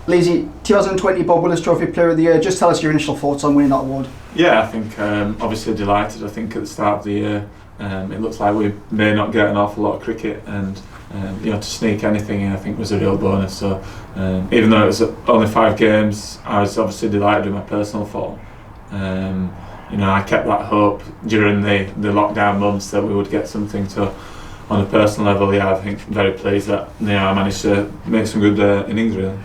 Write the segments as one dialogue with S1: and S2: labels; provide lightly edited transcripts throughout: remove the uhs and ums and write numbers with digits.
S1: Lizzie, 2020 Bob Willis Trophy Player of the Year. Just tell us your initial thoughts on winning that award.
S2: Yeah, I think obviously delighted. I think at the start of the year it looks like we may not get an awful lot of cricket, and to sneak anything in I think was a real bonus. So even though it was only 5 games, I was obviously delighted with my personal form. I kept that hope during the lockdown months that we would get something. So on a personal level, yeah, I think very pleased that I managed to make some good innings really.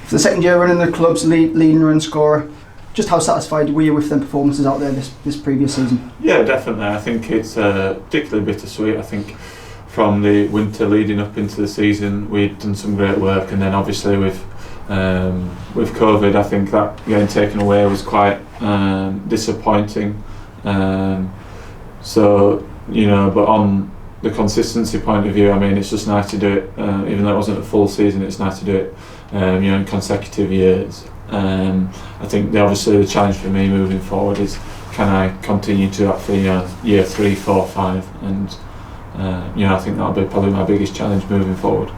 S1: For the second year running the club's leading run scorer, just how satisfied were you with them performances out there this previous season?
S2: Yeah, definitely. I think it's particularly bittersweet. I think from the winter leading up into the season, we'd done some great work, and then obviously with COVID, I think that getting taken away was quite disappointing. But on the consistency point of view, I mean, it's just nice to do it. Even though it wasn't a full season, it's nice to do it. In consecutive years. I think obviously the challenge for me moving forward is, can I continue to that for year 3, 4, 5, and I think that'll be probably my biggest challenge moving forward.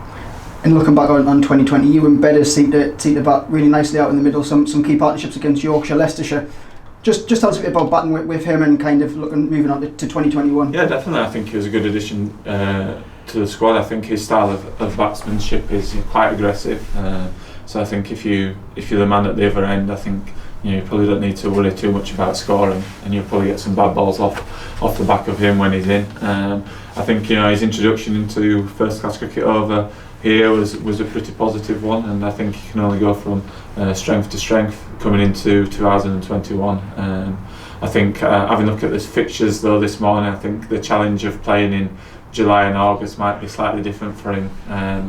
S1: And looking back on 2020, you and Bedders seem to bat really nicely out in the middle. Some key partnerships against Yorkshire, Leicestershire. Just tell us a bit about batting with him and kind of moving on to 2021.
S2: Yeah, definitely. I think he was a good addition to the squad. I think his style of batsmanship is quite aggressive. So I think if you're the man at the other end, I think you probably don't need to worry too much about scoring, and you'll probably get some bad balls off the back of him when he's in. I think his introduction into first class cricket over here was a pretty positive one, and I think he can only go from strength to strength coming into 2021. I think having a look at the fixtures though this morning, I think the challenge of playing in July and August might be slightly different for him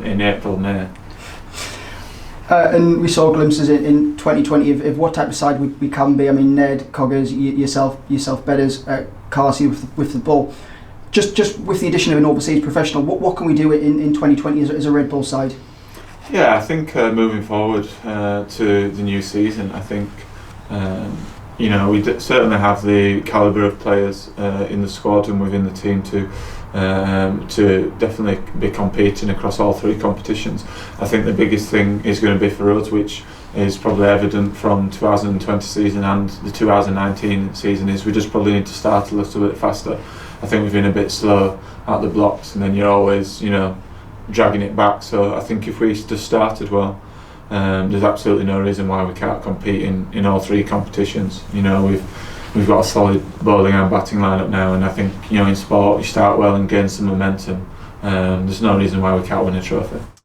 S2: in April, May.
S1: And we saw glimpses in 2020 of what type of side we can be. I mean, Ned, Coggers, yourself, Bedders, Carsey with the ball. Just with the addition of an overseas professional, what can we do in 2020 as a Red Bull side?
S2: Yeah, I think moving forward to the new season, I think we certainly have the calibre of players in the squad and within the team to definitely be competing across all 3 competitions. I think the biggest thing is going to be for us, which is probably evident from 2020 season and the 2019 season, is we just probably need to start a little bit faster. I think we've been a bit slow at the blocks, and then you're always dragging it back. So I think if we just started well, there's absolutely no reason why we can't compete in all 3 competitions. We've got a solid bowling and batting lineup now, and I think in sport you start well and gain some momentum. There's no reason why we can't win a trophy.